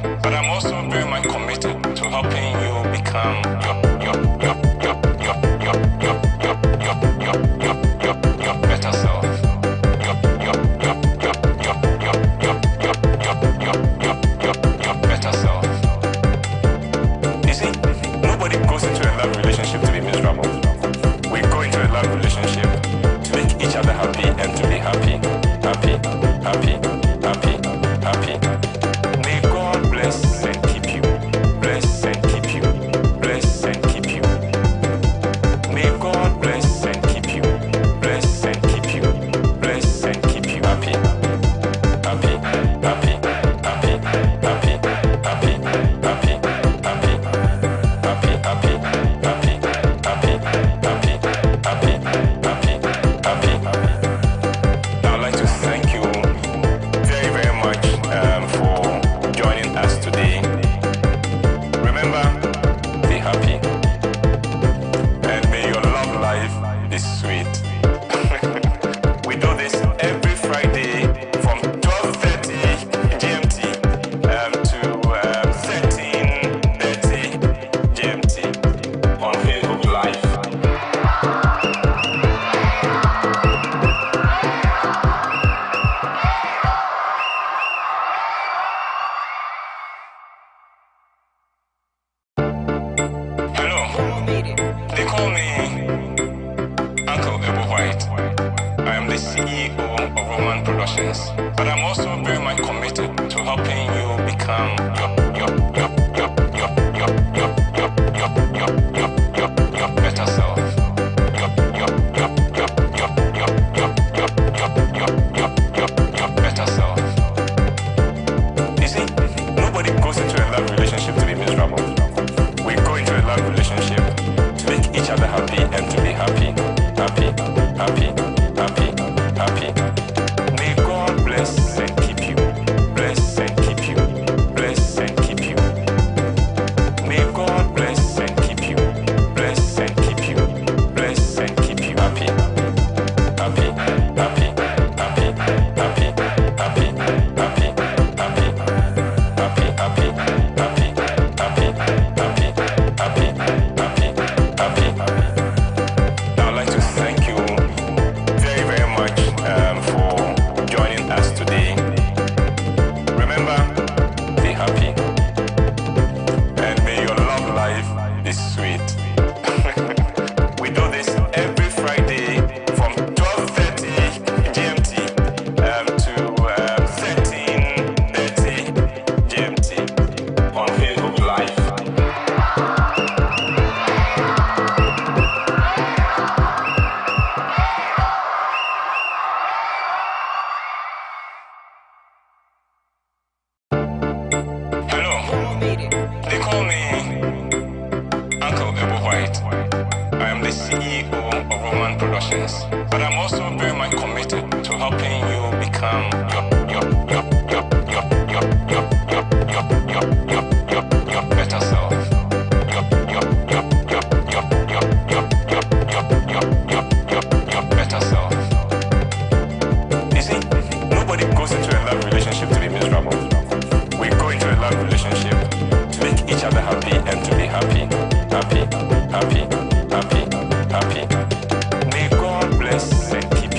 but I'm also very much committed to helping you become your better self. Your better self. You see, nobody goes into a love relationship to be miserable. We go into a love relationship to make each other happy and to be happy. May God bless and keep you. Bless and keep you. Bless and keep you. May God bless and keep you. Bless and keep you. Bless and keep you happy. Now I'd like to thank you very, very much for joining us today. Remember, be happy, and may your love life be sweet. We do this every Friday from 12:30 GMT to 13:30 GMT on Facebook Live. Hello, they call me Uncle White. I am the CEO of Roman Productions, but I'm also very much committed to helping you become your better self. Your better self. You see, nobody goes into a love relationship to be miserable. We go into a love relationship to make each other happy and to be happy. May God bless and keep you. Bless and keep you. Bless and keep you. May God bless and keep you. Bless and keep you. Bless and keep you happy. Now I'd like to thank you very, very much for joining us today. Remember, be happy, and may your love life be sweet. We do this every Friday from 12:30 GMT to 13:30 GMT on Facebook Live. Hello, they call me Uncle White. I am the CEO of Roman Productions, but I'm also very much committed to helping you become your better self. Your better self. You see, nobody goes into a love relationship to be miserable. We go into a love relationship to make each other happy and to be happy. May God bless and keep you.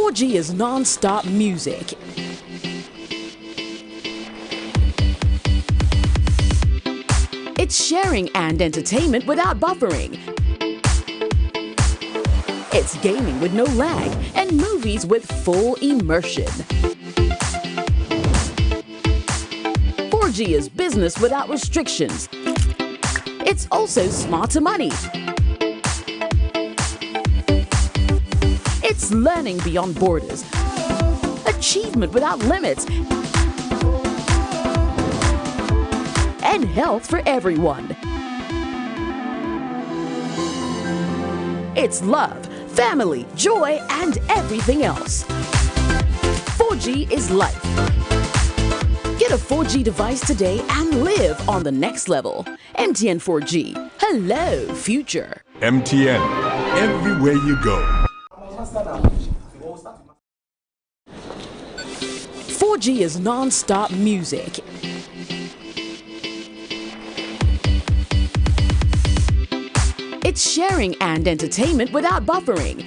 4G is non-stop music. It's sharing and entertainment without buffering. It's gaming with no lag and movies with full immersion. 4G is business without restrictions. It's also smarter money. It's learning beyond borders, achievement without limits, and health for everyone. It's love, family, joy, and everything else. 4G is life. Get a 4G device today and live on the next level. MTN 4G. Hello, future. MTN. Everywhere you go. 4G is non-stop music. It's sharing and entertainment without buffering.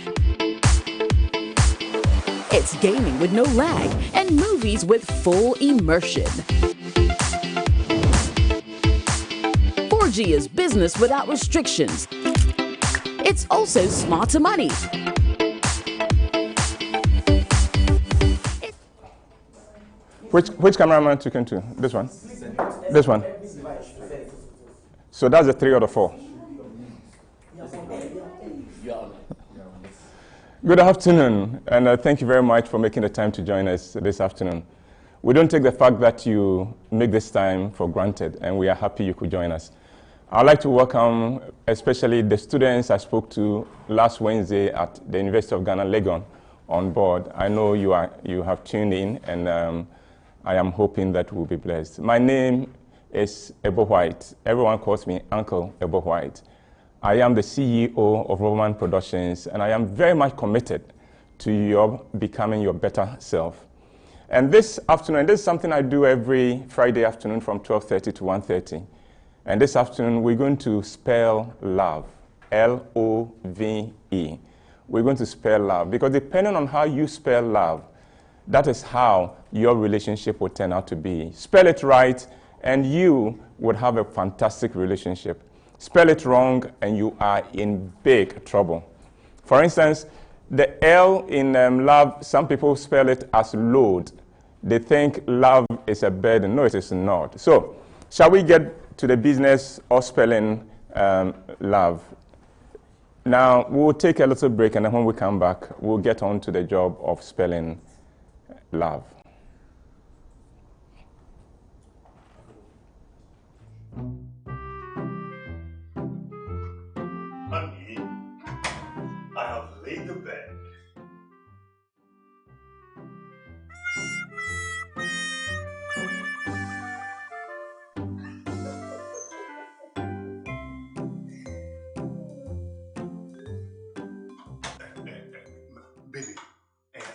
It's gaming with no lag and movies with full immersion. 4G is business without restrictions. It's also smarter money. Which cameraman took into? This one? This one? So that's the 3 or the 4? Good afternoon, and thank you very much for making the time to join us this afternoon. We don't take the fact that you make this time for granted, and we are happy you could join us. I'd like to welcome especially the students I spoke to last Wednesday at the University of Ghana, Legon, on board. I know you have tuned in, and I am hoping that we'll be blessed. My name is Ebo White. Everyone calls me Uncle Ebo White. I am the CEO of Roman Productions, and I am very much committed to your becoming your better self. And this afternoon, this is something I do every Friday afternoon from 12:30 to 1:30. And this afternoon, we're going to spell love, L-O-V-E. We're going to spell love, because depending on how you spell love, that is how your relationship will turn out to be. Spell it right, and you would have a fantastic relationship. Spell it wrong, and you are in big trouble. For instance, the L in love, some people spell it as load. They think love is a burden. No, it is not. So, shall we get to the business of spelling love? Now, we'll take a little break, and then when we come back, we'll get on to the job of spelling love. Honey, I have laid the bed. Baby,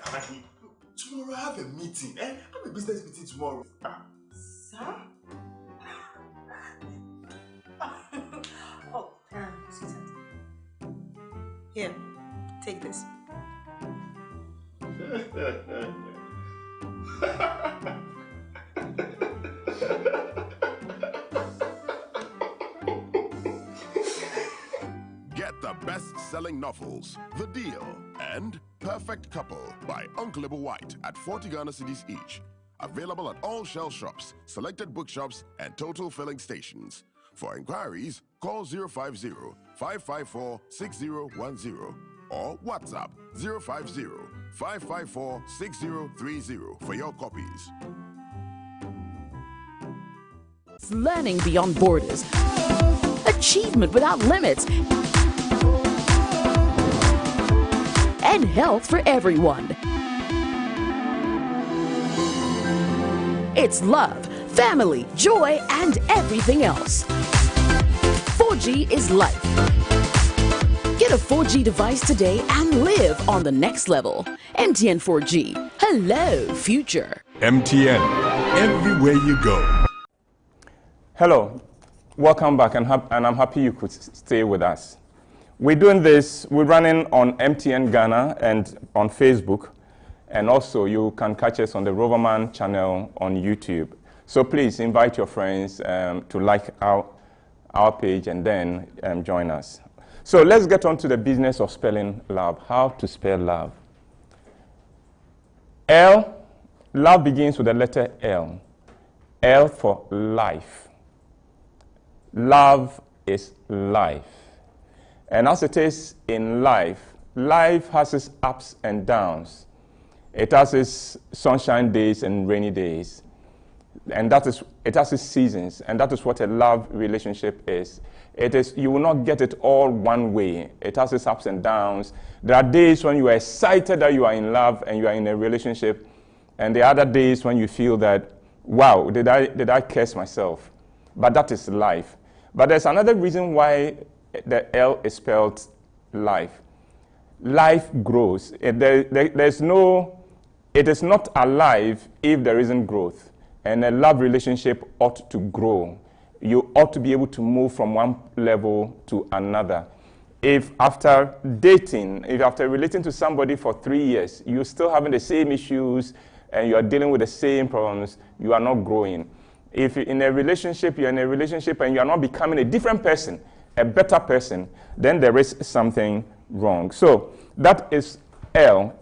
honey, tomorrow I have a meeting. I have a business meeting tomorrow. Sir? Oh, sweetheart. Here, take this. Get the best-selling novels, The Deal, and Perfect Couple by Uncle Ebo White at 40 Ghana cedis each. Available at all Shell shops, selected bookshops, and total filling stations. For inquiries, call 050-554-6010 or WhatsApp 050-554-6030 for your copies. It's learning beyond borders, achievement without limits, and health for everyone. It's love, family, joy, and everything else. 4G is life. Get a 4G device today and live on the next level. MTN 4G. Hello, future. MTN. Everywhere you go. Hello. Welcome back, and I'm happy you could stay with us. We're doing this, we're running on MTN Ghana and on Facebook. And also, you can catch us on the Roverman channel on YouTube. So please invite your friends to like our page and then join us. So let's get on to the business of spelling love. How to spell love. Love begins with the letter L. L for life. Love is life. And as it is in life, life has its ups and downs. It has its sunshine days and rainy days. And it has its seasons. And that is what a love relationship is. You will not get it all one way. It has its ups and downs. There are days when you are excited that you are in love and you are in a relationship. And there are other days when you feel that, wow, did I curse myself? But that is life. But there's another reason why the L is spelled life. Life grows. It is not alive if there isn't growth. And a love relationship ought to grow. You ought to be able to move from one level to another. If after relating to somebody for 3 years, you're still having the same issues and you are dealing with the same problems, you are not growing. If you're in a relationship and you are not becoming a different person, a better person, then there is something wrong. So that is L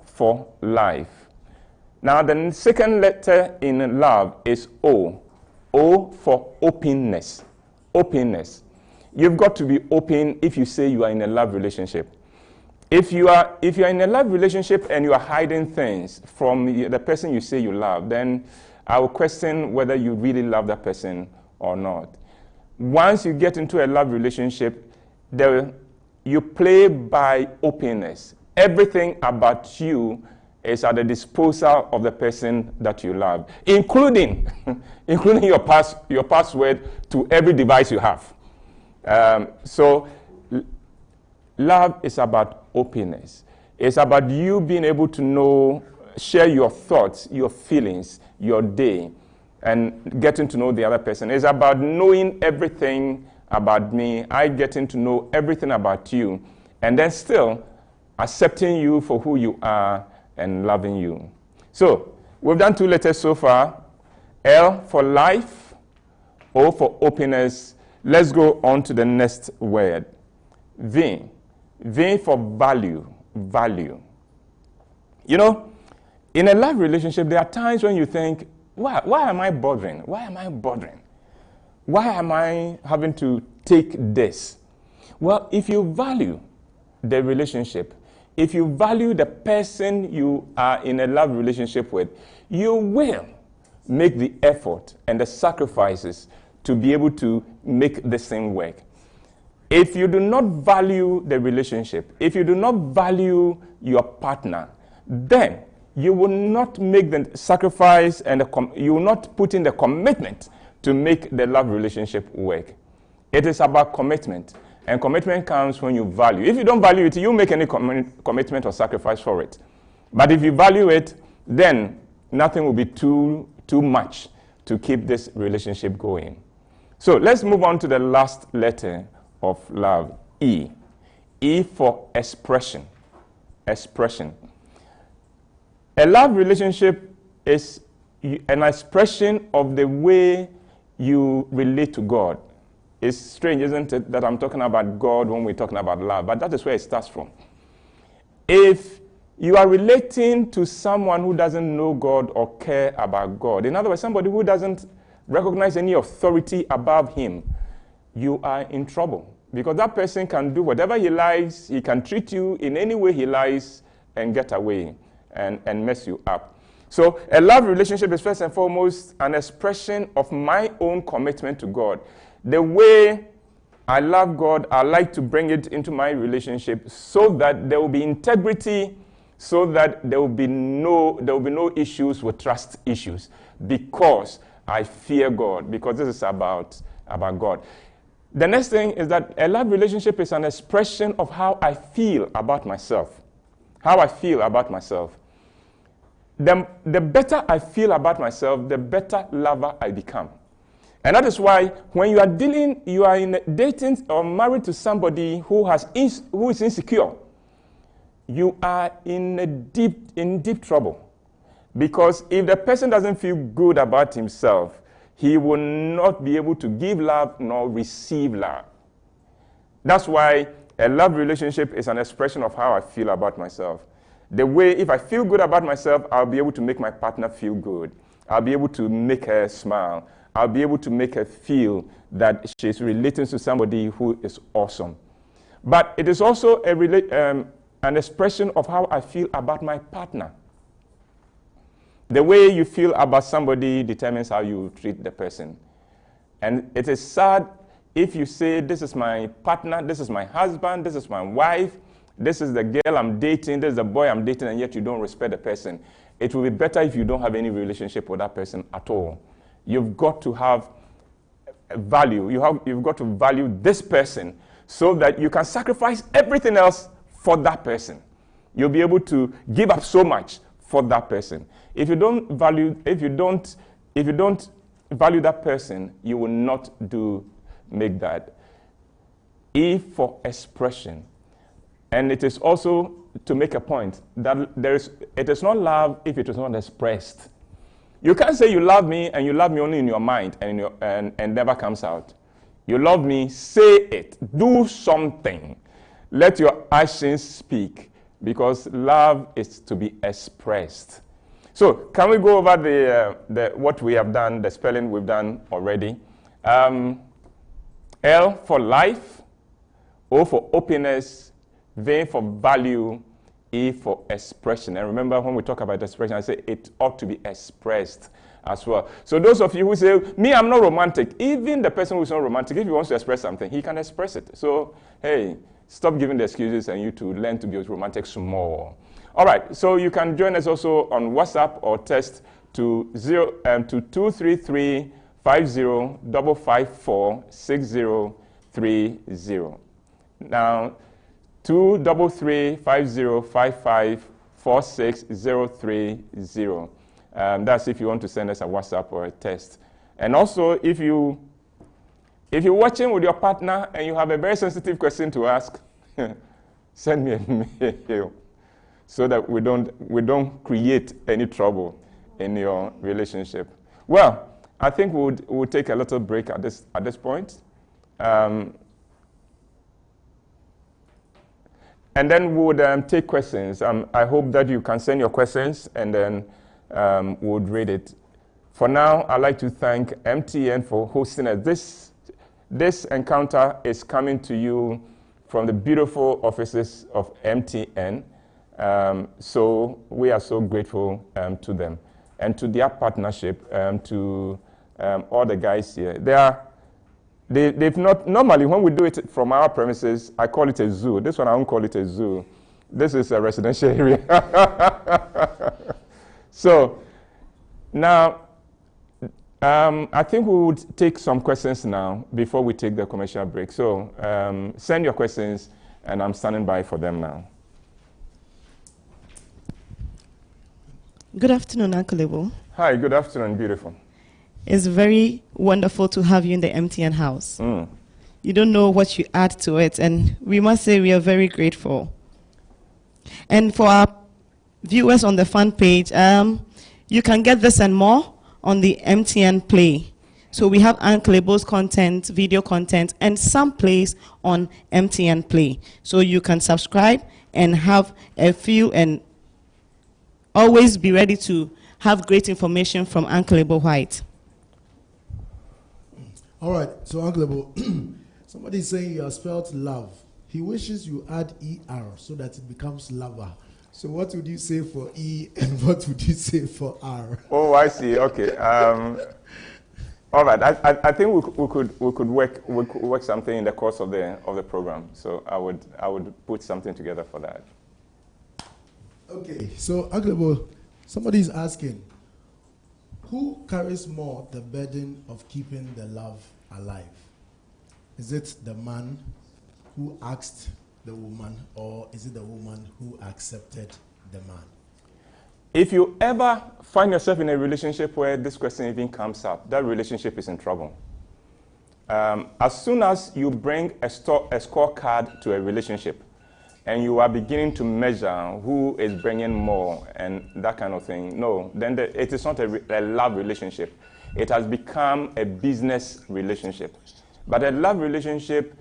for life. Now the second letter in love is O for openness. Openness. You've got to be open if you say you are in a love relationship. If you are in a love relationship and you are hiding things from the person you say you love, then I will question whether you really love that person or not. Once you get into a love relationship, you play by openness. Everything about you is at the disposal of the person that you love, including your password to every device you have. So love is about openness. It's about you being able to share your thoughts, your feelings, your day, and getting to know the other person. It's about knowing everything about me, I getting to know everything about you, and then still accepting you for who you are and loving you. So we've done 2 letters so far. L for life, O for openness. Let's go on to the next word. V. V for value. Value. You know, in a love relationship, there are times when you think, why am I bothering? Why am I bothering? Why am I having to take this? Well, if you value the relationship, if you value the person you are in a love relationship with, you will make the effort and the sacrifices to be able to make this thing work. If you do not value the relationship, if you do not value your partner, then you will not make the sacrifice and you will not put in the commitment to make the love relationship work. It is about commitment. And commitment comes when you value. If you don't value it, you make any commitment or sacrifice for it. But if you value it, then nothing will be too much to keep this relationship going. So let's move on to the last letter of love, E. E for expression. Expression. A love relationship is an expression of the way you relate to God. It's strange, isn't it, that I'm talking about God when we're talking about love, but that is where it starts from. If you are relating to someone who doesn't know God or care about God, in other words, somebody who doesn't recognize any authority above him, you are in trouble. Because that person can do whatever he likes, he can treat you in any way he likes and get away and mess you up. So a love relationship is first and foremost an expression of my own commitment to God. The way I love God, I like to bring it into my relationship so that there will be integrity, so that there will be no issues with trust issues, because I fear God, because this is about God. The next thing is that a love relationship is an expression of how I feel about myself. How I feel about myself. The better I feel about myself, the better lover I become. And that is why when you are dating or married to somebody who is insecure, you are in deep trouble. Because if the person doesn't feel good about himself, he will not be able to give love nor receive love. That's why a love relationship is an expression of how I feel about myself. The way, if I feel good about myself, I'll be able to make my partner feel good. I'll be able to make her smile. I'll be able to make her feel that she's relating to somebody who is awesome. But it is also an expression of how I feel about my partner. The way you feel about somebody determines how you treat the person. And it is sad if you say, this is my partner, this is my husband, this is my wife, this is the girl I'm dating, this is the boy I'm dating, and yet you don't respect the person. It will be better if you don't have any relationship with that person at all. You've got to have value. You've got to value this person so that you can sacrifice everything else for that person. You'll be able to give up so much for that person. If you don't value that person, you will not make that. E for expression. And it is also to make a point that it is not love if it is not expressed. You can't say you love me and you love me only in your mind and never comes out. You love me, say it, do something. Let your actions speak, because love is to be expressed. So can we go over what we have done, the spelling we've done already? L for life, O for openness, V for value, E for expression. And remember, when we talk about expression, I say it ought to be expressed as well. So those of you who say, me, I'm not romantic, even the person who's not romantic, if he wants to express something, he can express it. So, hey, stop giving the excuses and you to learn to be romantic some more. All right, so you can join us also on WhatsApp or text to 233 50 6030. Now, 233 50 46030. That's if you want to send us a WhatsApp or a text. And also, if you're watching with your partner and you have a very sensitive question to ask, send me a mail so that we don't create any trouble in your relationship. Well, I think we'll take a little break at this point. And then we would take questions. I hope that you can send your questions and then we would read it. For now, I'd like to thank MTN for hosting us. This encounter is coming to you from the beautiful offices of MTN. So we are so grateful to them and to their partnership, to all the guys here. They've not, normally when we do it from our premises, I call it a zoo. This one I won't call it a zoo. This is a residential area. So now, I think we would take some questions now before we take the commercial break. So send your questions and I'm standing by for them now. Good afternoon, Uncle Ebo. Hi, good afternoon, beautiful. It's very wonderful to have you in the MTN house. You don't know what you add to it, and we must say we are very grateful. And for our viewers on the fan page, you can get this and more on the MTN Play. So we have Uncle Ebo's content, video content, and some plays on MTN Play. So you can subscribe and have a few and always be ready to have great information from Uncle Ebo White. All right, so Uncle Ebo, somebody is saying you have spelled love. He wishes you add ER so that it becomes lover. So what would you say for E and what would you say for R? Oh, I see. Okay. All right. I think we could work something in the course of the program. So I would put something together for that. Okay. So Uncle Ebo, somebody is asking, who carries more the burden of keeping the love alive? Is it the man who asked the woman, or is it the woman who accepted the man? If you ever find yourself in a relationship where this question even comes up, that relationship is in trouble. As soon as you bring a scorecard to a relationship, and you are beginning to measure who is bringing more and that kind of thing, no, then it is not a love relationship. It has become a business relationship. But a love relationship,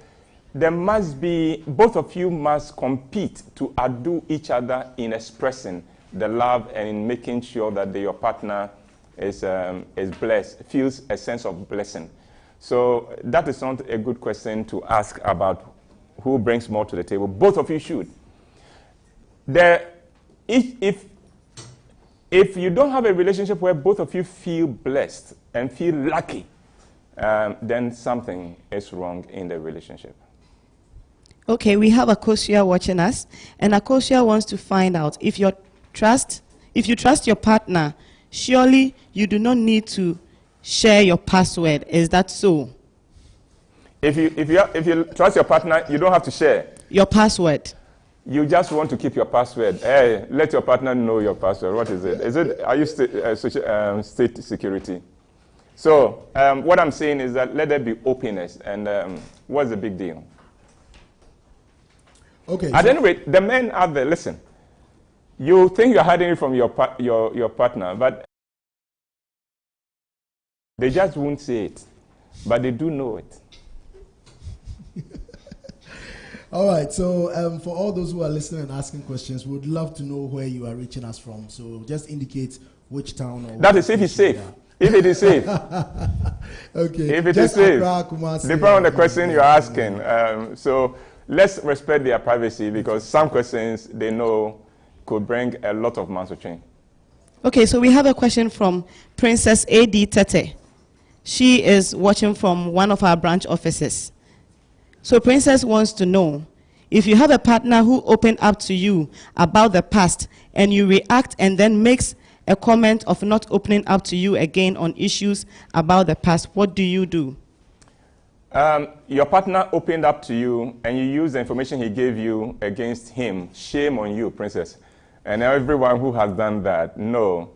there must be, both of you must compete to outdo each other in expressing the love and in making sure that your partner is blessed, feels a sense of blessing. So that is not a good question to ask about who brings more to the table. Both of you should. If you don't have a relationship where both of you feel blessed and feel lucky, then something is wrong in the relationship. Okay, we have Akosia watching us, and Akosia wants to find out if you trust your partner, surely you do not need to share your password. Is that so? If you trust your partner, you don't have to share your password. You just want to keep your password. Hey, let your partner know your password. What is it? Are you state security? So what I'm saying is that let there be openness. And what's the big deal? Okay. At any rate, the men out there, listen. You think you're hiding it from your partner, but they just won't say it. But they do know it. All right, so for all those who are listening and asking questions, we would love to know where you are reaching us from. So just indicate which town or that is if it's safe. If it is safe. Okay. If it is safe. Depending on the question you're asking. So let's respect their privacy because some questions they know could bring a lot of mouths to chain. Okay, so we have a question from Princess A.D. Tete. She is watching from one of our branch offices. So Princess wants to know, if you have a partner who opened up to you about the past and you react and then makes a comment of not opening up to you again on issues about the past, what do you do? Your partner opened up to you and you use the information he gave you against him. Shame on you, Princess. And everyone who has done that, no.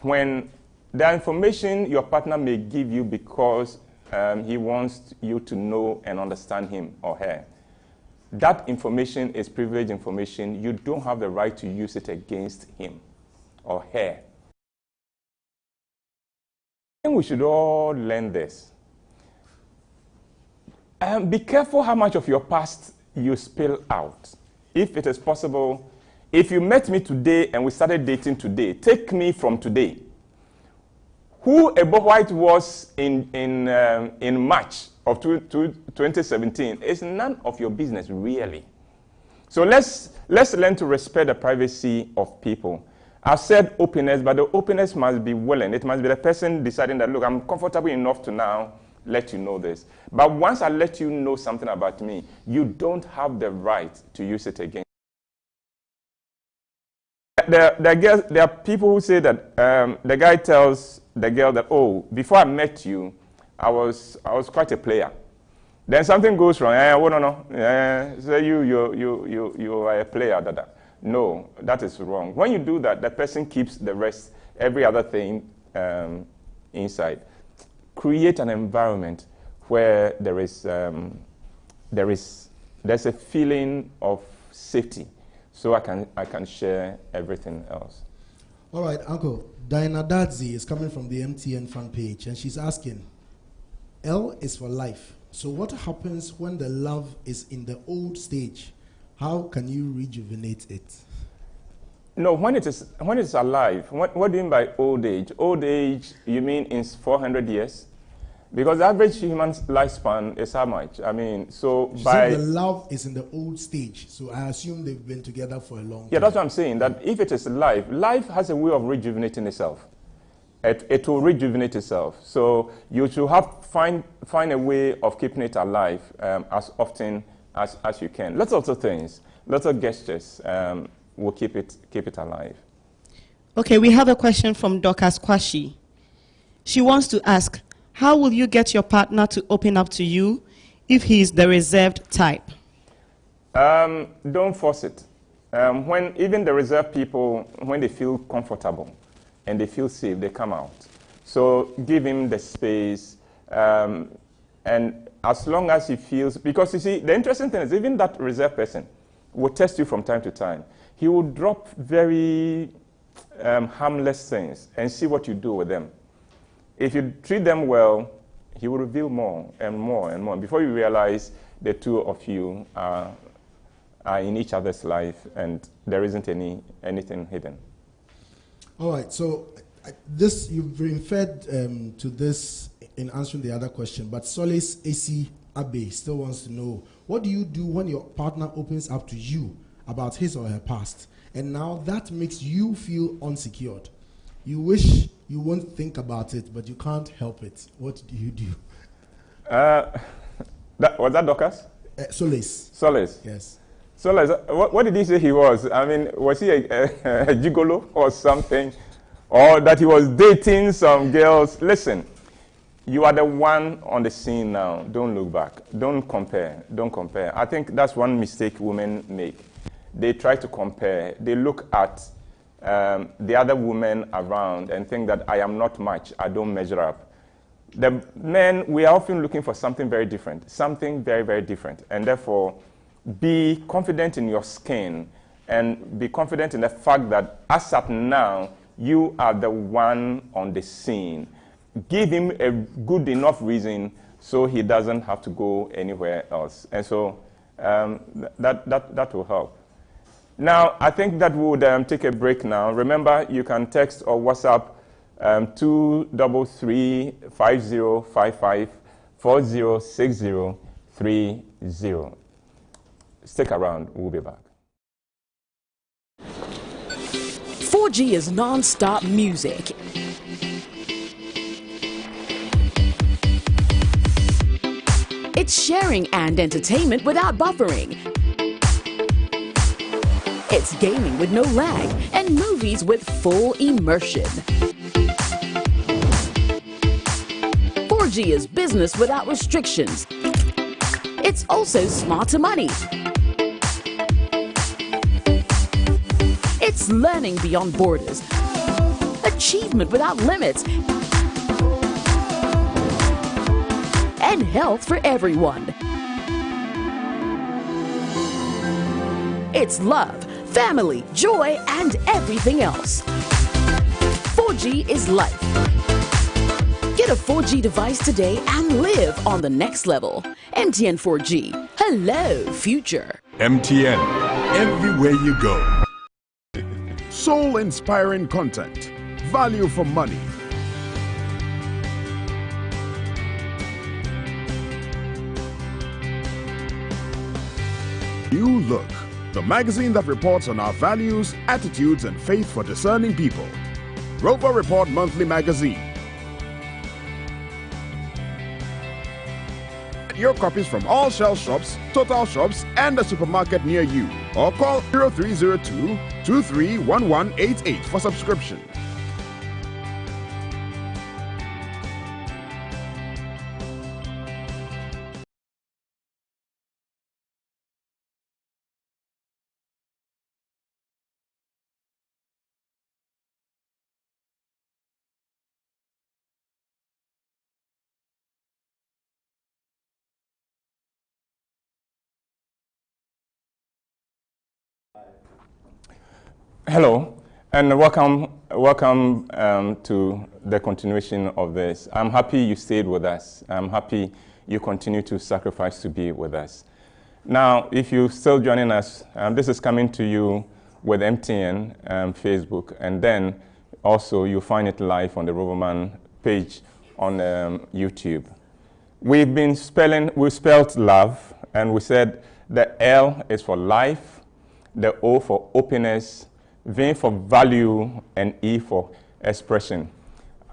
When the information your partner may give you because he wants you to know and understand him or her, that information is privileged information. You don't have the right to use it against him or her. I think we should all learn this. Be careful how much of your past you spill out. If it is possible, if you met me today and we started dating today, take me from today. Who Ebo White was in March of 2017 is none of your business, really. So let's learn to respect the privacy of people. I've said openness, but the openness must be willing. It must be the person deciding that, look, I'm comfortable enough to now let you know this. But once I let you know something about me, you don't have the right to use it again. There are people who say that the guy tells the girl that, oh, before I met you, I was quite a player. Then something goes wrong. Say you are a player. Dada. No, that is wrong. When you do that, the person keeps the rest, every other thing inside. Create an environment where there's a feeling of safety, so I can share everything else. All right, Uncle. Diana Dadzi is coming from the MTN fan page, and she's asking, L is for life. So what happens when the love is in the old stage? How can you rejuvenate it? No, when it is alive. What do you mean by old age? Old age, you mean in 400 years? Because the average human lifespan is how much? I mean, so she by... said the love is in the old stage, so I assume they've been together for a long time. Yeah, that's what I'm saying, that if it is life, life has a way of rejuvenating itself. It will rejuvenate itself. So you should find a way of keeping it alive as often as you can. Lots of things, lots of gestures will keep it alive. Okay, we have a question from Dorcas Kwashi. She wants to ask, how will you get your partner to open up to you if he is the reserved type? Don't force it. When even the reserved people, when they feel comfortable and they feel safe, they come out. So give him the space, and as long as he feels, because you see, the interesting thing is even that reserved person, will test you from time to time. He will drop very harmless things and see what you do with them. If you treat them well, he will reveal more and more and more. Before you realize, the two of you are in each other's life, and there isn't anything hidden. All right, so this you've referred to this in answering the other question, but Solace AC Abe still wants to know, what do you do when your partner opens up to you about his or her past, and now that makes you feel unsecured? You wish you won't think about it, but you can't help it. What do you do? Was that Dorcas? Solace. Solace. Yes. Solace, what did he say he was? I mean, was he a gigolo or something? Or that he was dating some girls? Listen, you are the one on the scene now. Don't look back. Don't compare. Don't compare. I think that's one mistake women make. They try to compare. They look at the other women around and think that I am not much. I don't measure up. The men, we are often looking for something very different, something very, very different. And therefore, be confident in your skin and be confident in the fact that as at now, you are the one on the scene. Give him a good enough reason so he doesn't have to go anywhere else. And so that will help. Now, I think that we would take a break now. Remember, you can text or WhatsApp 233-5055 406030. Stick around, we'll be back. 4G is non-stop music. It's sharing and entertainment without buffering. It's gaming with no lag and movies with full immersion. 4G is business without restrictions. It's also smarter money. It's learning beyond borders, achievement without limits, and health for everyone. It's love, family, joy, and everything else. 4G is life. Get a 4G device today and live on the next level. MTN 4G. Hello, future. MTN. Everywhere you go. Soul-inspiring content. Value for money. New Look, the magazine that reports on our values, attitudes, and faith for discerning people. Rover Report Monthly Magazine. Get your copies from all Shell shops, Total shops, and a supermarket near you. Or call 0302-231188 for subscription. Hello, and welcome to the continuation of this. I'm happy you stayed with us. I'm happy you continue to sacrifice to be with us. Now, if you're still joining us, this is coming to you with MTN Facebook, and then also you'll find it live on the Roverman page on YouTube. We spelled love, and we said the L is for life, the O for openness, V for value, and E for expression.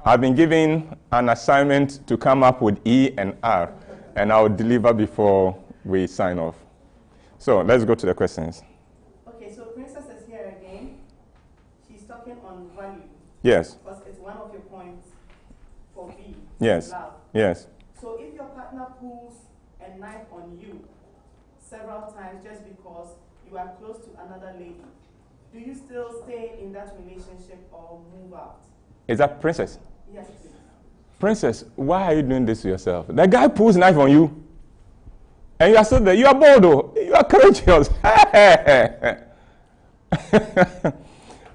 I've been given an assignment to come up with E and R, and I'll deliver before we sign off. So let's go to the questions. Okay, so Princess is here again. She's talking on value. Yes. Because it's one of your points for V. Yes. Love. Yes. So if your partner pulls a knife on you several times just because you are close to another lady, do you still stay in that relationship or move out? Is that Princess? Yes, please. Princess, why are you doing this to yourself? The guy pulls a knife on you, and you are still there. You are bold, though. You are courageous.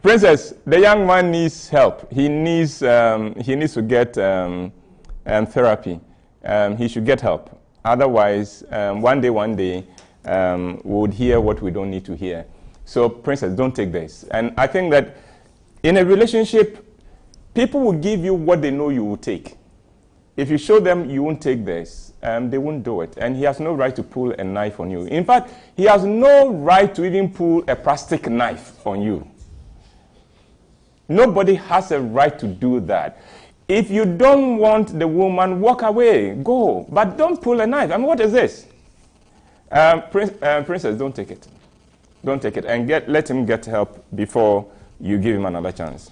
Princess, the young man needs help. He needs to get therapy. He should get help. Otherwise, one day, we would hear what we don't need to hear. So, Princess, don't take this. And I think that in a relationship, people will give you what they know you will take. If you show them you won't take this, they won't do it. And he has no right to pull a knife on you. In fact, he has no right to even pull a plastic knife on you. Nobody has a right to do that. If you don't want the woman, walk away, go. But don't pull a knife. I mean, what is this? Princess, don't take it. Don't take it. And let him get help before you give him another chance.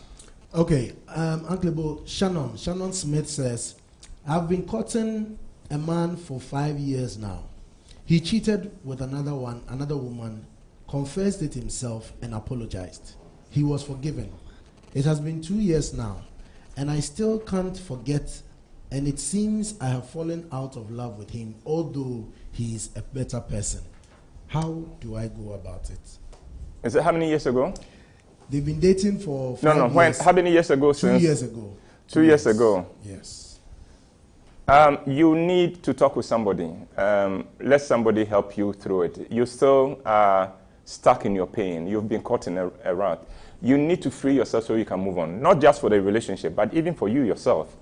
Okay. Uncle Bo, Shannon Smith says, I've been courting a man for 5 years now. He cheated with another woman, confessed it himself, and apologized. He was forgiven. It has been 2 years now, and I still can't forget, and it seems I have fallen out of love with him, although he is a better person. How do I go about it? Is it how many years ago? They've been dating for 5 years. When? How many years ago? 2 years ago. 2 years ago. Yes. You need to talk with somebody. Let somebody help you through it. You still are stuck in your pain. You've been caught in a rut. You need to free yourself so you can move on. Not just for the relationship, but even for you yourself.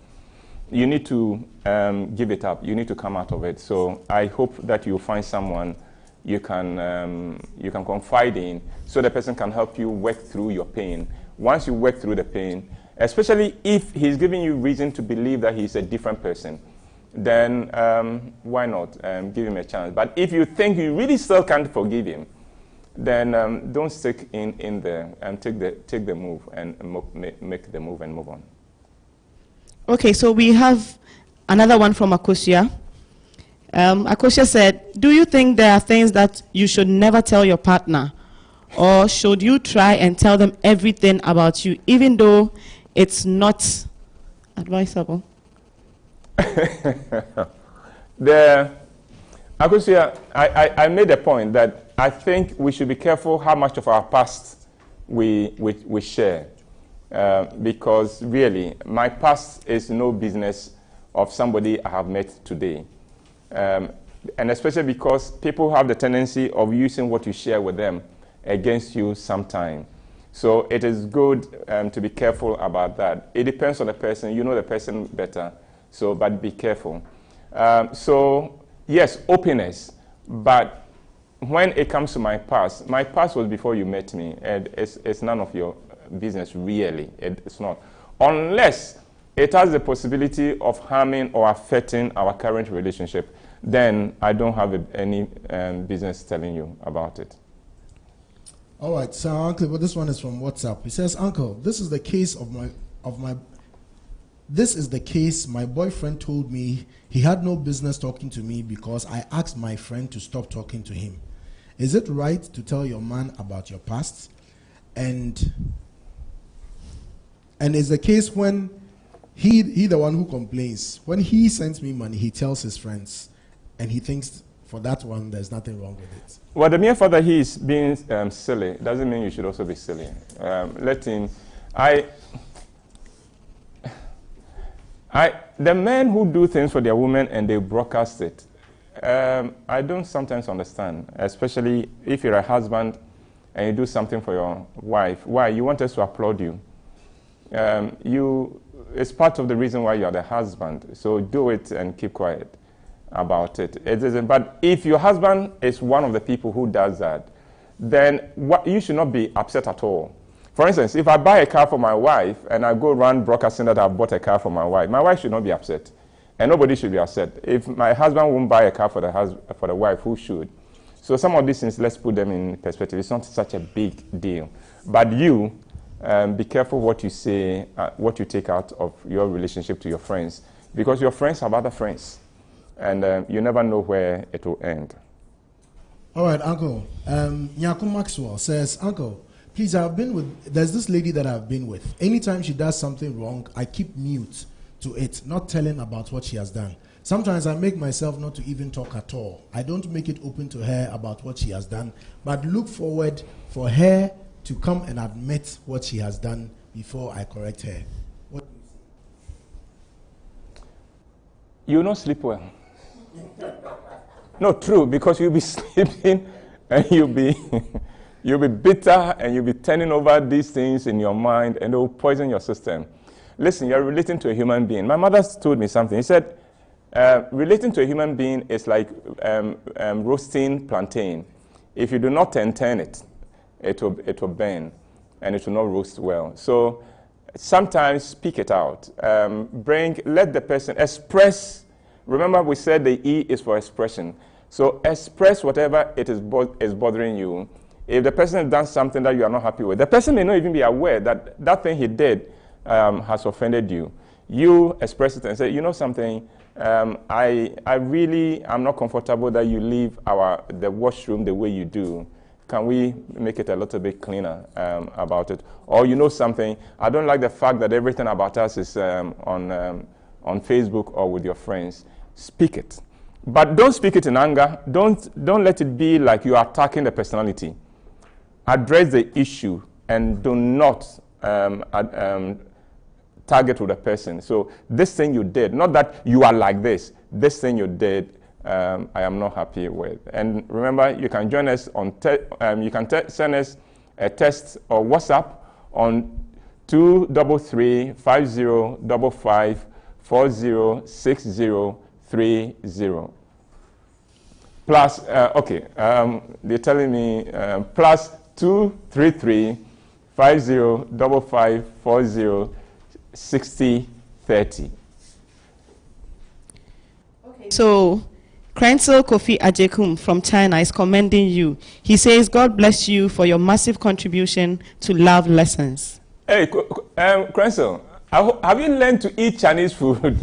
You need to give it up. You need to come out of it. So I hope that you find someone you can confide in, so the person can help you work through your pain. Once you work through the pain, especially if he's giving you reason to believe that he's a different person, then why not give him a chance? But if you think you really still can't forgive him, then don't stick in there and take the move and make the move and move on. Okay, so we have another one from Akosia. Akosia said, do you think there are things that you should never tell your partner? Or should you try and tell them everything about you, even though it's not advisable? Akosia, I made a point that I think we should be careful how much of our past we share. Because really, my past is no business of somebody I have met today. And especially because people have the tendency of using what you share with them against you sometime. So it is good to be careful about that. It depends on the person. You know the person better. So, but be careful. So, yes, openness. But when it comes to my past was before you met me. And it's none of your business, really. It's not. Unless it has the possibility of harming or affecting our current relationship, then I don't have any business telling you about it. All right, so Uncle, but this one is from WhatsApp. He says, Uncle, this is the case my boyfriend told me he had no business talking to me because I asked my friend to stop talking to him. Is it right to tell your man about your past? And is the case when he the one who complains, when he sends me money, he tells his friends, and he thinks for that one there's nothing wrong with it. Well, the mere fact that he is being silly doesn't mean you should also be silly. Let him. The men who do things for their women and they broadcast it, I don't sometimes understand, especially if you're a husband and you do something for your wife. Why? You want us to applaud you. It's part of the reason why you're the husband. So do it and keep quiet about it. It isn't. But if your husband is one of the people who does that, then you should not be upset at all. For instance, if I buy a car for my wife and I go around broadcasting that I bought a car for my wife should not be upset. And nobody should be upset. If my husband won't buy a car for the wife, who should? So some of these things, let's put them in perspective. It's not such a big deal. But you, be careful what you say, what you take out of your relationship to your friends. Because your friends have other friends. And you never know where it will end. All right, Uncle. Nyaku Maxwell says, Uncle, please, there's this lady that I've been with. Anytime she does something wrong, I keep mute to it, not telling about what she has done. Sometimes I make myself not to even talk at all. I don't make it open to her about what she has done, but look forward for her to come and admit what she has done before I correct her. What? You will not sleep well. No, true, because you'll be sleeping and you'll be bitter and you'll be turning over these things in your mind and it will poison your system. Listen, you're relating to a human being. My mother told me something. He said, relating to a human being is like roasting plantain. If you do not turn it, it will burn and it will not roast well. So sometimes speak it out. Let the person express. Remember we said the E is for expression. So express whatever it is bothering you. If the person has done something that you are not happy with, the person may not even be aware that that thing he did has offended you. You express it and say, you know something, I really am not comfortable that you leave the washroom the way you do. Can we make it a little bit cleaner about it? Or you know something, I don't like the fact that everything about us is on Facebook or with your friends. Speak it. But don't speak it in anger. Don't let it be like you are attacking the personality. Address the issue and do not target with a person. So this thing you did, not that you are like this thing you did, I am not happy with. And remember, you can join us on, send us a text or WhatsApp on 233-5055-406030. Plus, they're telling me plus 233-5055-406030. Okay. So, counsel Kofi Ajekum from China is commending you. He says, God bless you for your massive contribution to love lessons. Hey, counsel, have you learned to eat Chinese food?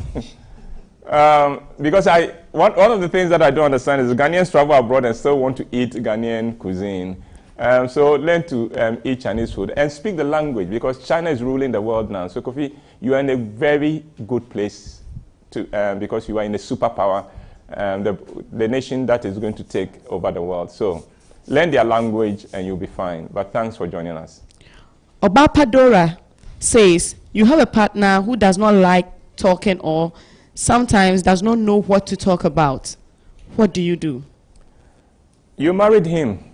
Because one of the things that I don't understand is Ghanaians travel abroad and still want to eat Ghanaian cuisine. So learn to eat Chinese food and speak the language because China is ruling the world now. So Kofi, you are in a very good place because you are in a superpower, the nation that is going to take over the world. So learn their language and you'll be fine. But thanks for joining us. Obapadora says, you have a partner who does not like talking or sometimes does not know what to talk about. What do you do? You married him.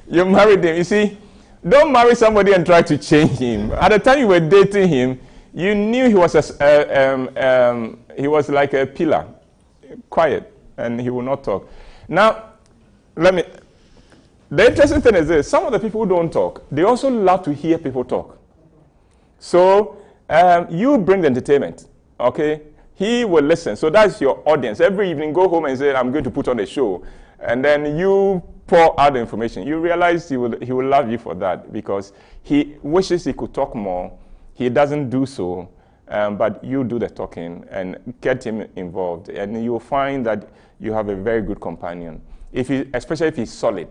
You married him. You see, don't marry somebody and try to change him. At the time you were dating him, you knew he was he was like a pillar, quiet, and he will not talk. Now, the interesting thing is this: some of the people who don't talk, they also love to hear people talk. So you bring the entertainment, okay? He will listen. So that's your audience. Every evening, go home and say, I'm going to put on a show. And then you pour out the information. You realize he will love you for that because he wishes he could talk more. He doesn't do so, but you do the talking and get him involved. And you'll find that you have a very good companion, especially if he's solid.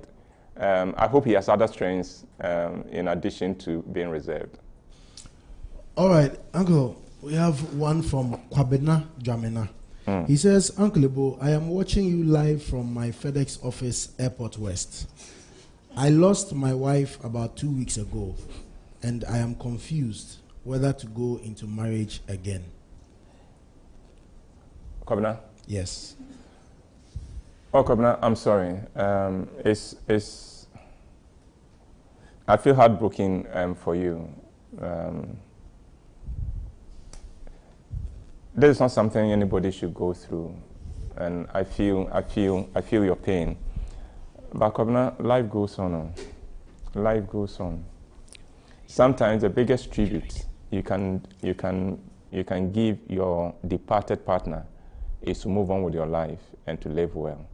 I hope he has other strengths in addition to being reserved. All right, Uncle, we have one from Kwabena Jamena. He says, Uncle Ebo, I am watching you live from my FedEx office, Airport West. I lost my wife about 2 weeks ago, and I am confused whether to go into marriage again. Kwabena? Yes. Oh, Kwabena, I'm sorry. I feel heartbroken for you. This is not something anybody should go through, and I feel your pain. But Kwabena, life goes on. Life goes on. Sometimes the biggest tribute you can give your departed partner is to move on with your life and to live well.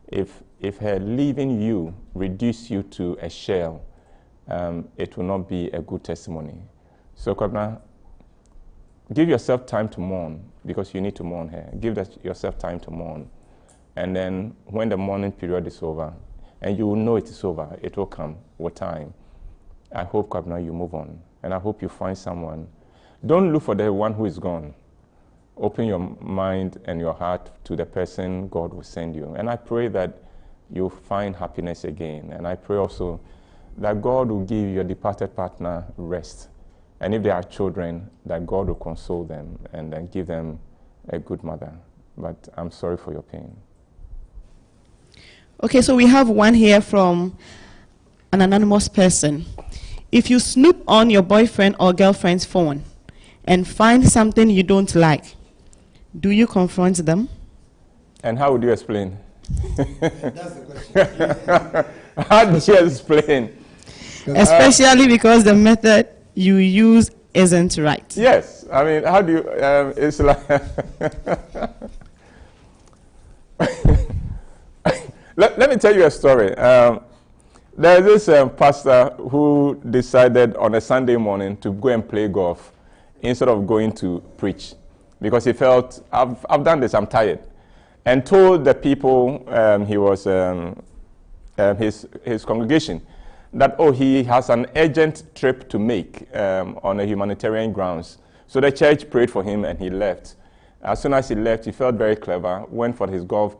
If her leaving you reduce you to a shell, it will not be a good testimony. So Kwabena, give yourself time to mourn because you need to mourn her. Give yourself time to mourn. And then when the mourning period is over, and you will know it is over, it will come with time. I hope, Kwabena, you move on. And I hope you find someone. Don't look for the one who is gone. Open your mind and your heart to the person God will send you. And I pray that you'll find happiness again. And I pray also that God will give your departed partner rest. And if they are children, that God will console them and then give them a good mother. But I'm sorry for your pain. Okay, so we have one here from an anonymous person. If you snoop on your boyfriend or girlfriend's phone and find something you don't like, do you confront them? And how would you explain? That's the question. How do you explain? Especially because the method you use isn't right. Yes, I mean, how do you, it's like, let me tell you a story. There's this pastor who decided on a Sunday morning to go and play golf instead of going to preach because he felt, I've done this, I'm tired. And told the people he was, his congregation, that, oh, he has an urgent trip to make on a humanitarian grounds. So the church prayed for him and he left. As soon as he left, he felt very clever, went for his golf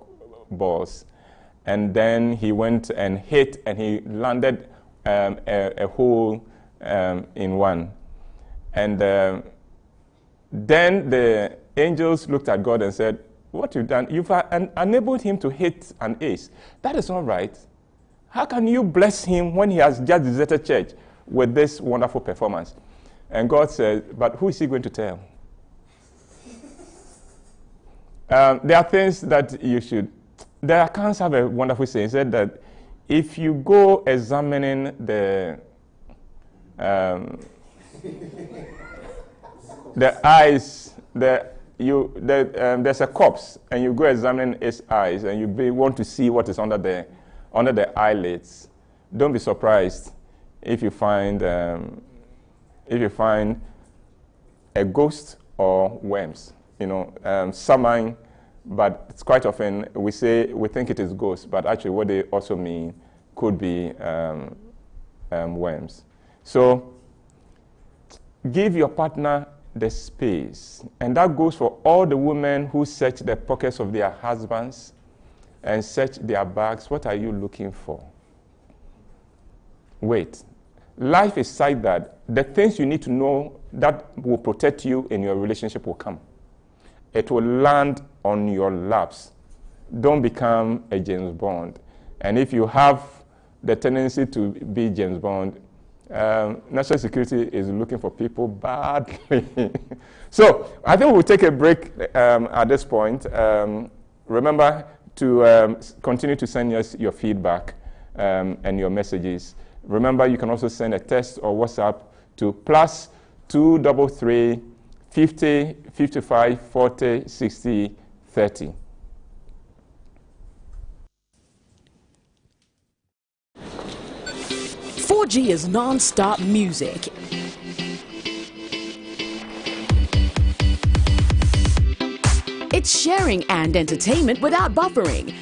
balls, and then he went and hit and he landed a hole in one. And then the angels looked at God and said, what you've done, you've enabled him to hit an ace. That is not right. How can you bless him when he has just deserted church with this wonderful performance? And God said, but who is he going to tell? There are things that you should, the accounts have a wonderful saying. He said that if you go examining the eyes, there's a corpse, and you go examine its eyes, and you want to see what is under the eyelids. Don't be surprised if you find a ghost or worms. Summon, but it's quite often we think it is ghost, but actually what they also mean could be worms. So give your partner the space, and that goes for all the women who search the pockets of their husbands and search their bags. What are you looking for? Wait. Life is like that. The things you need to know that will protect you in your relationship will come. It will land on your laps. Don't become a James Bond. And if you have the tendency to be James Bond, national security is looking for people badly. So I think we'll take a break at this point. Remember to continue to send us your feedback and your messages. Remember, you can also send a text or WhatsApp to +233 50 55 40 60 30. "4G is non-stop music. It's sharing and entertainment without buffering.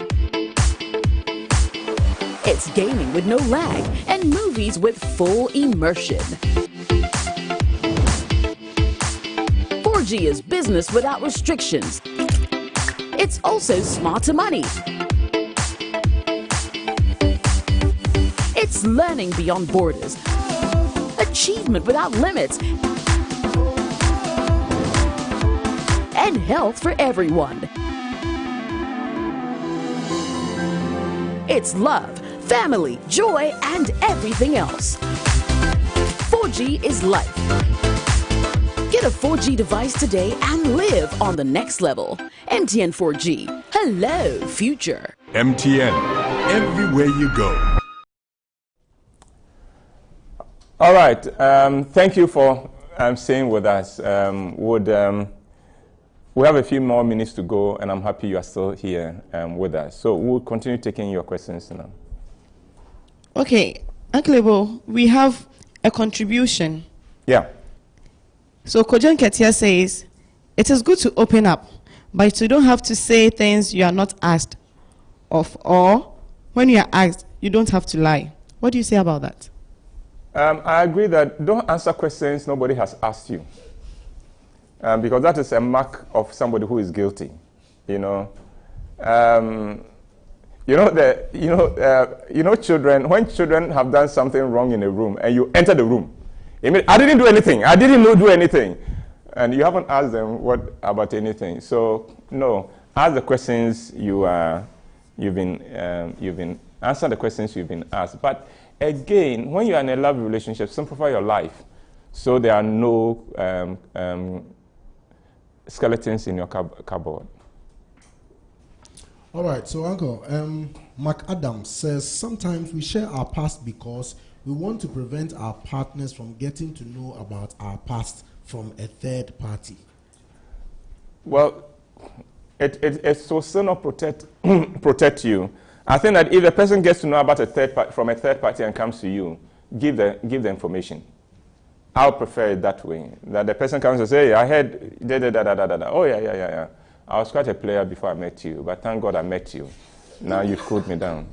It's gaming with no lag and movies with full immersion. 4G is business without restrictions. It's also smart to money. It's learning beyond borders, achievement without limits, and health for everyone. It's love, family, joy, and everything else. 4G is life. Get a 4G device today and live on the next level. MTN 4G. Hello, future. MTN, everywhere you go. All right. Thank you for staying with us. We have a few more minutes to go, and I'm happy you are still here with us. So we'll continue taking your questions now. Okay, Uncle Ebo, we have a contribution. Yeah. So Kojan Ketia says, it is good to open up, but you don't have to say things you are not asked of, or when you are asked, you don't have to lie. What do you say about that? I agree that don't answer questions nobody has asked you. because that is a mark of somebody who is guilty. You know, children. When children have done something wrong in a room, and you enter the room, I didn't do anything. I didn't do anything, and you haven't asked them what about anything. So no, ask the questions you've been answer the questions you've been asked. But again, when you are in a love relationship, simplify your life, so there are no skeletons in your cupboard. All right, so Uncle, Mark Adams says, sometimes we share our past because we want to prevent our partners from getting to know about our past from a third party. Well, it will still not protect you. I think that if a person gets to know about from a third party and comes to you, give the information. I'll prefer it that way. That the person comes and say, hey, I heard da. Oh yeah. I was quite a player before I met you, but thank God I met you. Now you've cooled me down.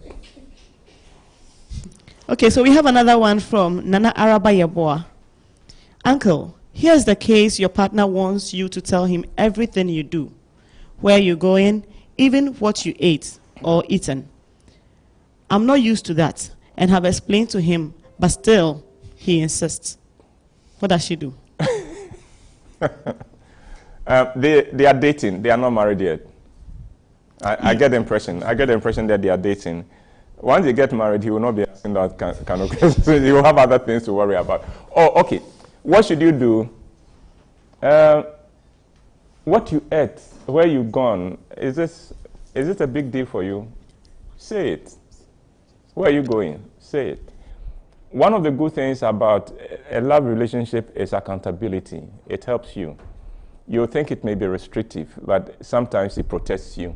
Okay, so we have another one from Nana Araba Yeboah. Uncle, here's the case your partner wants you to tell him everything you do, where you're going, even what you ate or eaten. I'm not used to that and have explained to him, but still he insists. What does she do? They are dating. They are not married yet. I get the impression. That they are dating. Once they get married, he will not be asking that kind of questions. He will have other things to worry about. Oh, okay. What should you do? What you ate, where you gone? Is it a big deal for you? Say it. Where are you going? Say it. One of the good things about a love relationship is accountability. It helps you. You think it may be restrictive, but sometimes it protects you.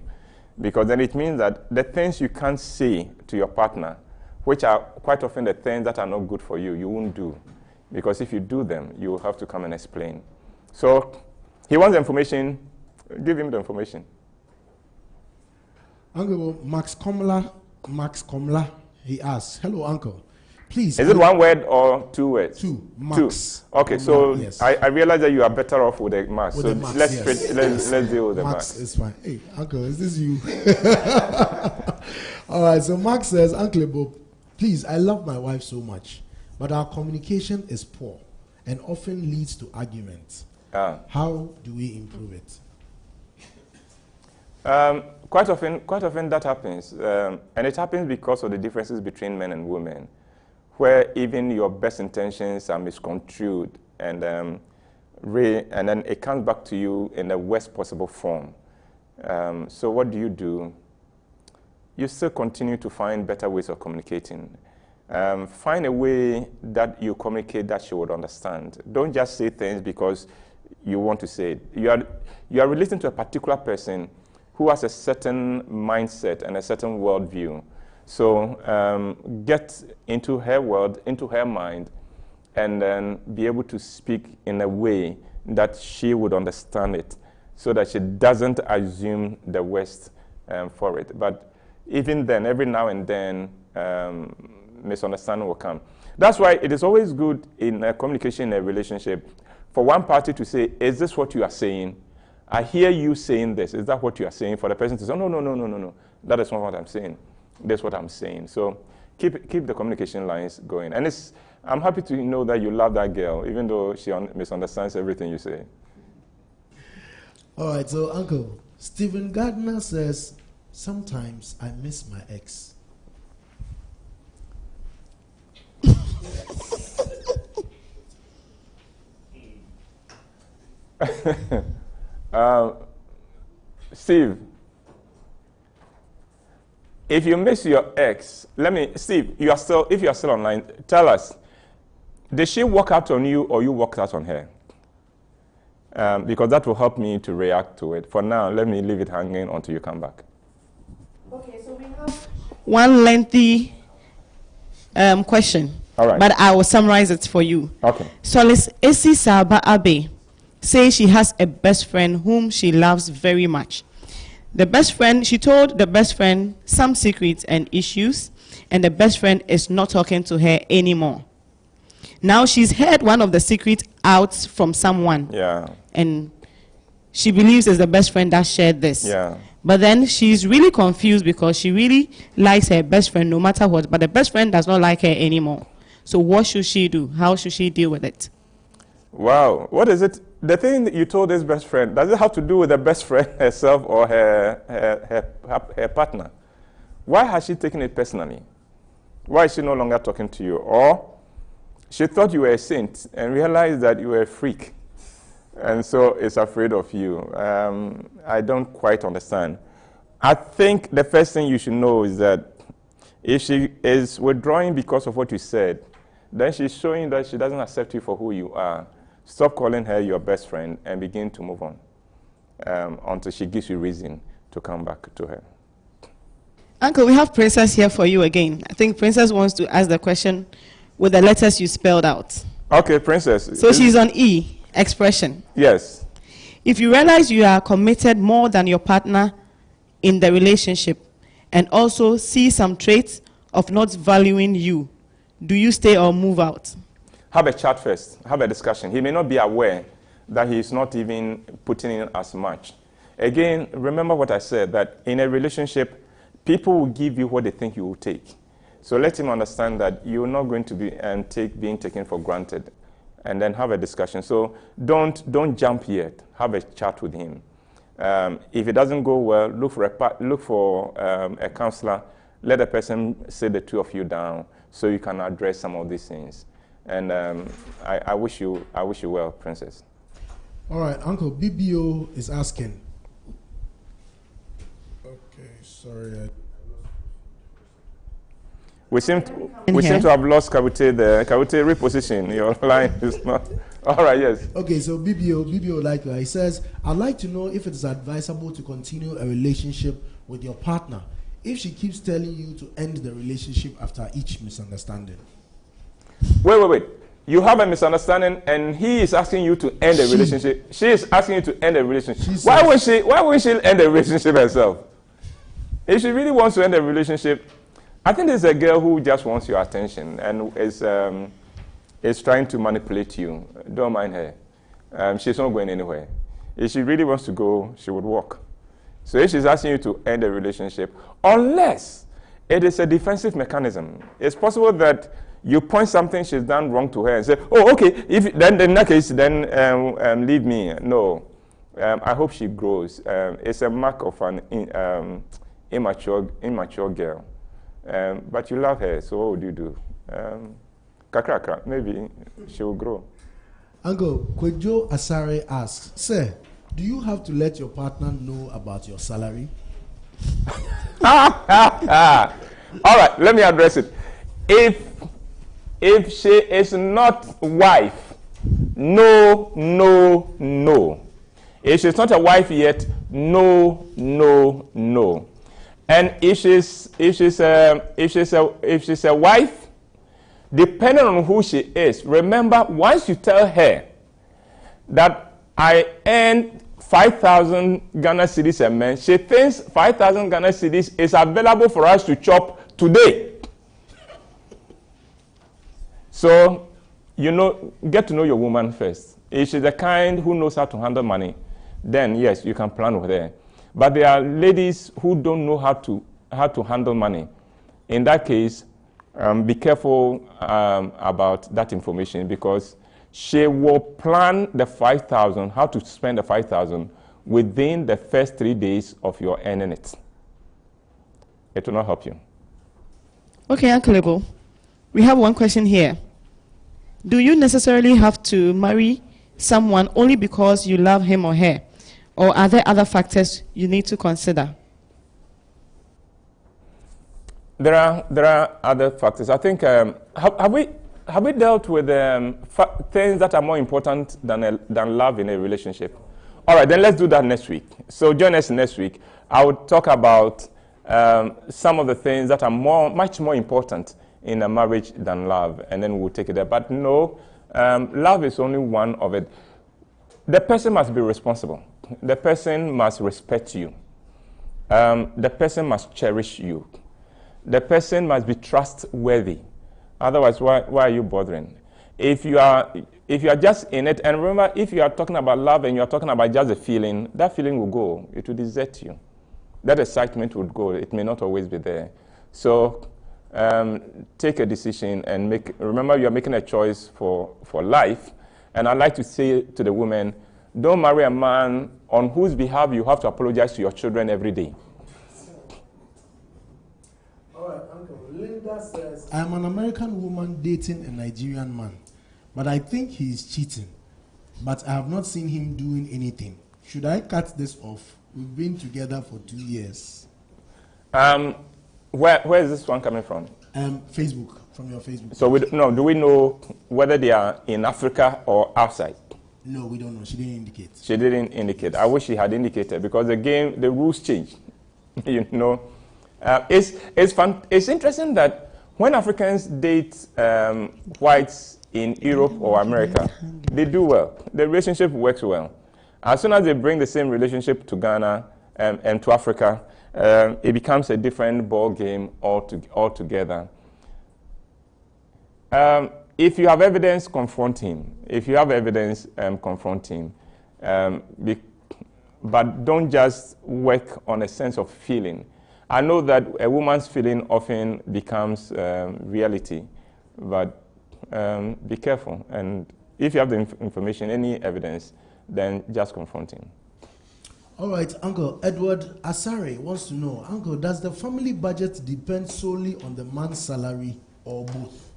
Because then it means that the things you can't say to your partner, which are quite often the things that are not good for you, you won't do. Because if you do them, you will have to come and explain. So he wants the information, give him the information. Uncle Max Komla, he asks, hello, Uncle. Please. Is it one word or two words? Two. Max. Two. Okay, so yes. I realize that you are better off with a Max. With so the Max, let's deal with the Max. Max is fine. Hey, Uncle, is this you? All right, so Max says, Uncle Bob, please, I love my wife so much, but our communication is poor and often leads to arguments. How do we improve it? Quite often that happens, and it happens because of the differences between men and women, where even your best intentions are misconstrued, and then it comes back to you in the worst possible form. So what do? You still continue to find better ways of communicating. Find a way that you communicate that she would understand. Don't just say things because you want to say it. You are relating to a particular person who has a certain mindset and a certain worldview. So get into her world, into her mind, and then be able to speak in a way that she would understand it, so that she doesn't assume the worst for it. But even then, every now and then, misunderstanding will come. That's why it is always good in a communication in a relationship for one party to say, is this what you are saying? I hear you saying this. Is that what you are saying? For the person to say, no. That is not what I'm saying. That's what I'm saying. So keep the communication lines going. And I'm happy to know that you love that girl, even though she misunderstands everything you say. All right, so Uncle, Stephen Gardner says, sometimes I miss my ex. Steve, if you miss your ex, Steve, if you are still online, tell us, did she walk out on you or you walked out on her? Because that will help me to react to it. For now, let me leave it hanging until you come back. Okay, so we have one lengthy question. All right. But I will summarize it for you. Okay. Solis Esi Saba Abe says she has a best friend whom she loves very much. She told the best friend some secrets and issues, and the best friend is not talking to her anymore. Now she's heard one of the secrets out from someone. Yeah. And she believes it's the best friend that shared this. Yeah. But then she's really confused because she really likes her best friend no matter what, but the best friend does not like her anymore. So what should she do? How should she deal with it? Wow. What is it? The thing that you told this best friend, does it have to do with the best friend herself or her partner? Why has she taken it personally? Why is she no longer talking to you? Or she thought you were a saint and realized that you were a freak, and so is afraid of you. I don't quite understand. I think the first thing you should know is that if she is withdrawing because of what you said, then she's showing that she doesn't accept you for who you are. Stop calling her your best friend and begin to move on until she gives you reason to come back to her. Uncle, we have Princess here for you again. I think Princess wants to ask the question with the letters you spelled out. Okay, Princess. So she's on E, expression. Yes. If you realize you are committed more than your partner in the relationship and also see some traits of not valuing you, do you stay or move out? Have a chat first. Have a discussion. He may not be aware that he is not even putting in as much. Again, remember what I said, that in a relationship, people will give you what they think you will take. So let him understand that you're not going to be being taken for granted, and then have a discussion. So don't jump yet. Have a chat with him. If it doesn't go well, look for a counselor. Let the person sit the two of you down so you can address some of these things. And I wish you well, Princess. All right, Uncle BBO is asking. Okay, sorry. We seem to have lost Kawite there. Kawite, reposition. Your line is not. All right, yes. Okay, so BBO he says, I'd like to know if it's advisable to continue a relationship with your partner if she keeps telling you to end the relationship after each misunderstanding. Wait. You have a misunderstanding, and he is asking you to end the relationship. She is asking you to end the relationship. Why won't she end the relationship herself? If she really wants to end the relationship, I think there's a girl who just wants your attention and is trying to manipulate you. Don't mind her. She's not going anywhere. If she really wants to go, she would walk. So if she's asking you to end the relationship, unless it is a defensive mechanism, it's possible that you point something she's done wrong to her and say, oh, okay, then in that case, then leave me. No. I hope she grows. It's a mark of an immature girl. But you love her, so what would you do? Kakra, maybe she will grow. Uncle, Kwejo Asare asks, Sir, do you have to let your partner know about your salary? All right, let me address it. If she is not wife, no. If she's not a wife yet, no. And if she's a wife, depending on who she is, remember, once you tell her that I earn 5,000 Ghana cedis a month, she thinks 5,000 Ghana cedis is available for us to chop today. So, get to know your woman first. If she's the kind who knows how to handle money, then yes, you can plan with her. But there are ladies who don't know how to handle money. In that case, be careful about that information, because she will plan the 5,000, how to spend the 5,000 within the first 3 days of your earning it. It will not help you. Okay, Uncle Ebo, we have one question here. Do you necessarily have to marry someone only because you love him or her? Or are there other factors you need to consider? There are other factors. I think, have we dealt with things that are more important than love in a relationship? All right, then let's do that next week. So join us next week. I will talk about some of the things that are much more important in a marriage than love, and then we'll take it there. But no, love is only one of it. The person must be responsible. The person must respect you. The person must cherish you. The person must be trustworthy. Otherwise, why are you bothering? If you are If you are just in it, and remember, if you are talking about love and you are talking about just a feeling, that feeling will go. It will desert you. That excitement would go. It may not always be there. So take a decision and remember you are making a choice for life. And I'd like to say to the women, don't marry a man on whose behalf you have to apologize to your children every day. All right, Uncle. Linda says, I'm an American woman dating a Nigerian man, but I think he is cheating. But I have not seen him doing anything. Should I cut this off? We've been together for 2 years. Where is this one coming from? Facebook, from your Facebook. So do we know whether they are in Africa or outside? No, we don't know. She didn't indicate. She didn't indicate. I wish she had indicated because the rules changed. You know, it's fun. It's interesting that when Africans date whites in Europe or America, they do well. The relationship works well. As soon as they bring the same relationship to Ghana and to Africa, it becomes a different ball game altogether. If you have evidence, confront him. If you have evidence, confront him. But don't just work on a sense of feeling. I know that a woman's feeling often becomes reality, but be careful. And if you have the information, any evidence, then just confront him. All right, Uncle. Edward Asare wants to know, Uncle, does the family budget depend solely on the man's salary or both?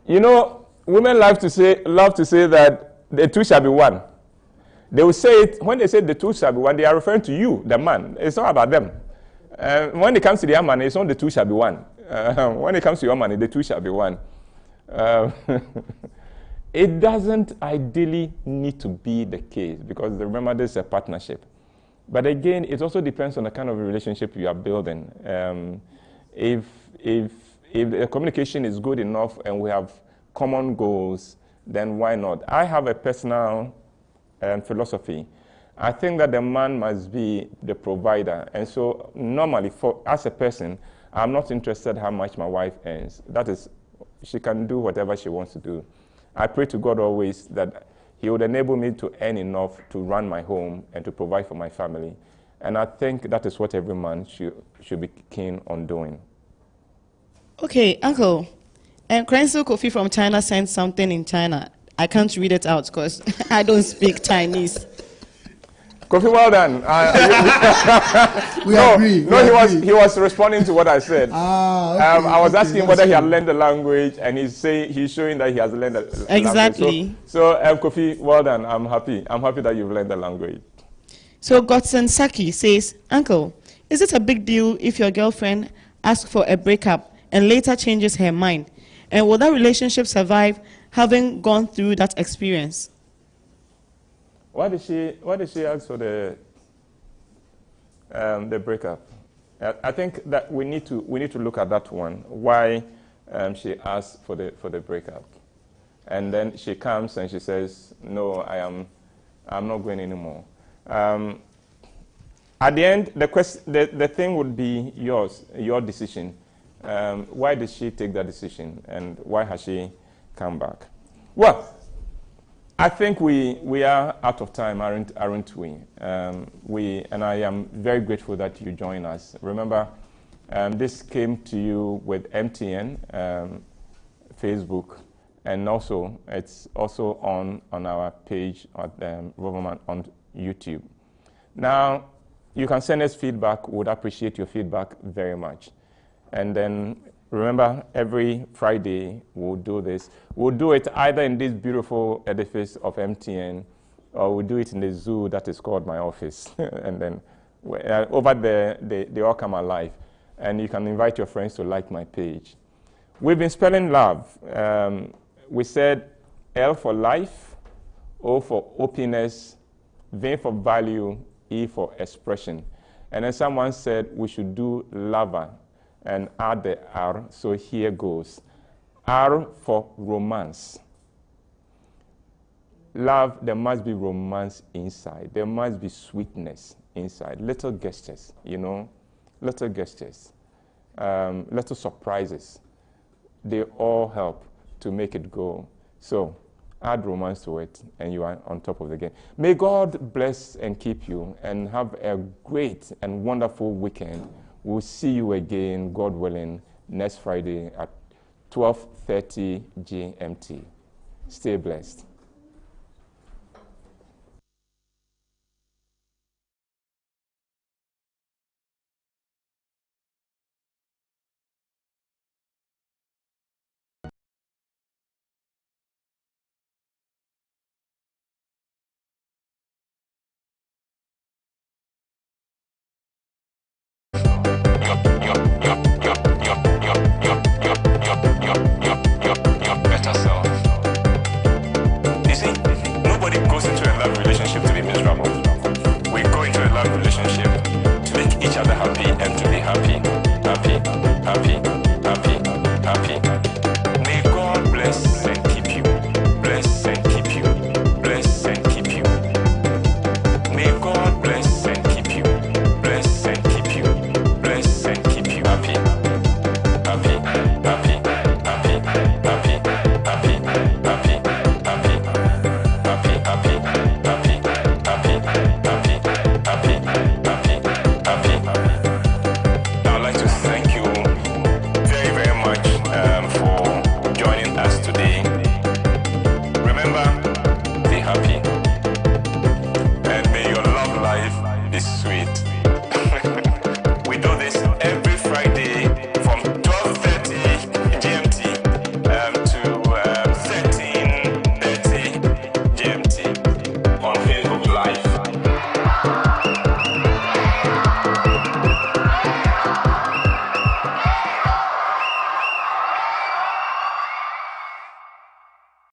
You know, women love to say that the two shall be one. They will say it, when they say the two shall be one, they are referring to you, the man. It's not about them. When it comes to their money, it's not the two shall be one. When it comes to your money, the two shall be one. It doesn't ideally need to be the case because remember, this is a partnership. But again, it also depends on the kind of relationship you are building. If the communication is good enough and we have common goals, then why not? I have a personal philosophy. I think that the man must be the provider. And so normally, as a person, I'm not interested how much my wife earns. That is, she can do whatever she wants to do. I pray to God always that He would enable me to earn enough to run my home and to provide for my family. And I think that is what every man should be keen on doing. Okay, Uncle. Counsel Kofi from China sent something in China. I can't read it out because I don't speak Chinese. Kofi, well done. We agree. He was responding to what I said. Okay, I was asking whether he had learned the language, and he's showing that he has learned the language. Exactly. So Kofi, well done. I'm happy that you've learned the language. So Godson Saki says, Uncle, is it a big deal if your girlfriend asks for a breakup and later changes her mind? And will that relationship survive having gone through that experience? Why did she ask for the breakup? I think that we need to look at that one. Why she asked for the breakup, and then she comes and she says, "No, I'm not going anymore." At the end, the thing would be your decision. Why did she take that decision, and why has she come back? Well, I think we are out of time, aren't we? And I am very grateful that you joined us. Remember, this came to you with MTN, Facebook, and also it's also on our page at Roverman on YouTube. Now, you can send us feedback. We would appreciate your feedback very much. And then remember, every Friday we'll do this. We'll do it either in this beautiful edifice of MTN, or we'll do it in the zoo that is called my office. And then over there, they all come alive. And you can invite your friends to like my page. We've been spelling love. We said L for life, O for openness, V for value, E for expression. And then someone said we should do lover and add the R, so here goes. R for romance. Love, there must be romance inside. There must be sweetness inside. Little gestures, little gestures. little surprises. They all help to make it go. So add romance to it, and you are on top of the game. May God bless and keep you, and have a great and wonderful weekend. We'll see you again, God willing, next Friday at 12:30 GMT. Stay blessed.